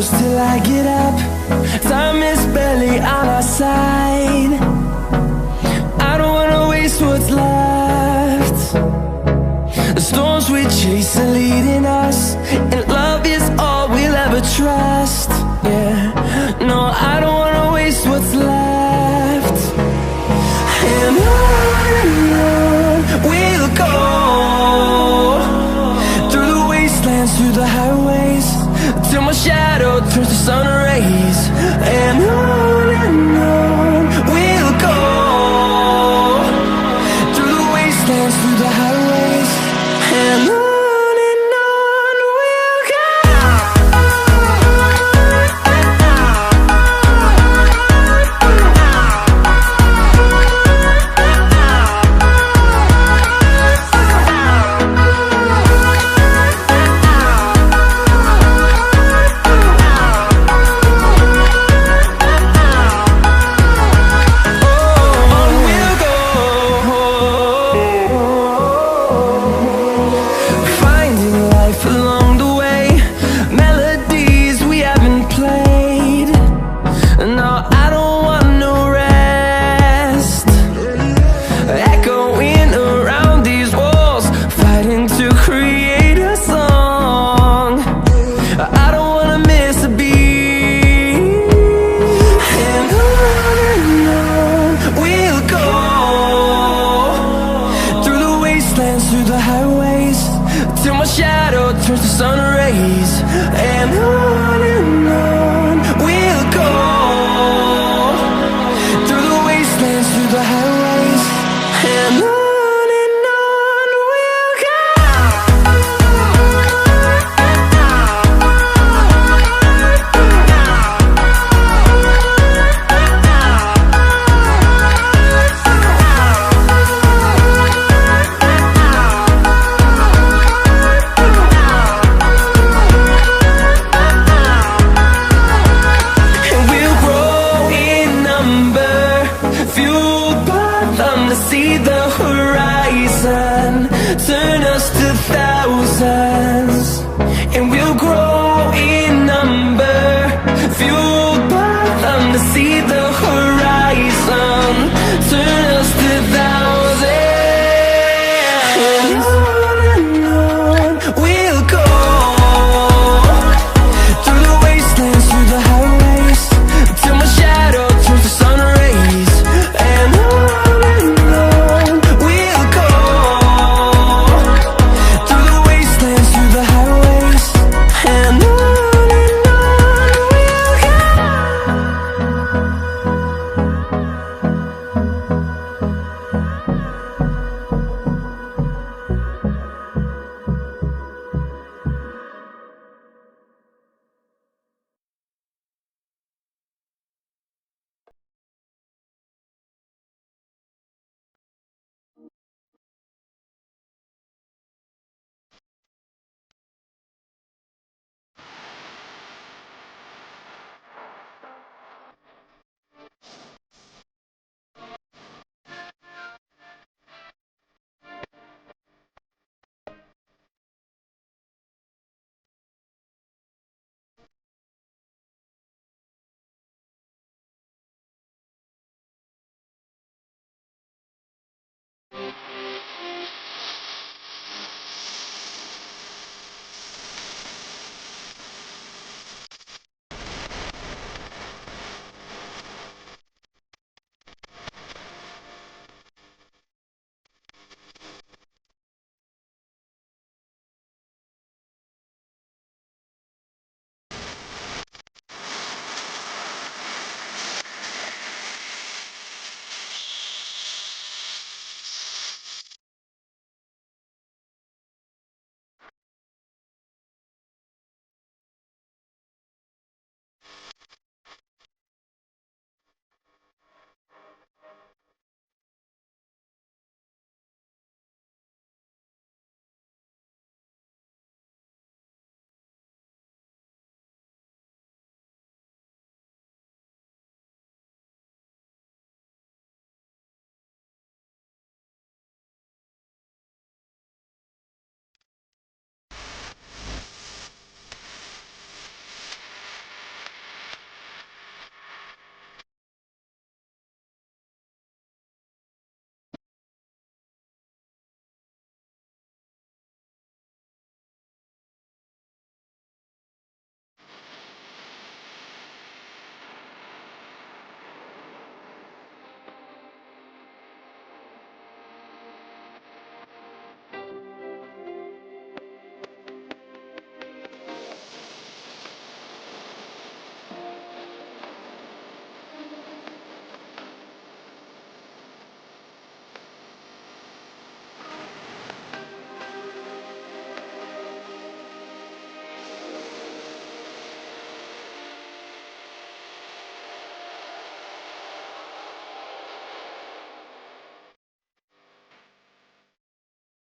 close till I get up. Time is barely on our side. I don't wanna waste what's left. The storms we chase are leading us, and love is all we'll ever trust. Yeah, no, I don't wanna waste what's left. And on we'll go, through the wastelands, through the highways, till my shadow turns to sun rays. And on we'll go, through the wastelands, through the highways, and on we'll go. Through the highways, till my shadow turns to sun rays. And on we'll go, through the wastelands, through the highways, and on we'll go. Fueled by them to see the horizon.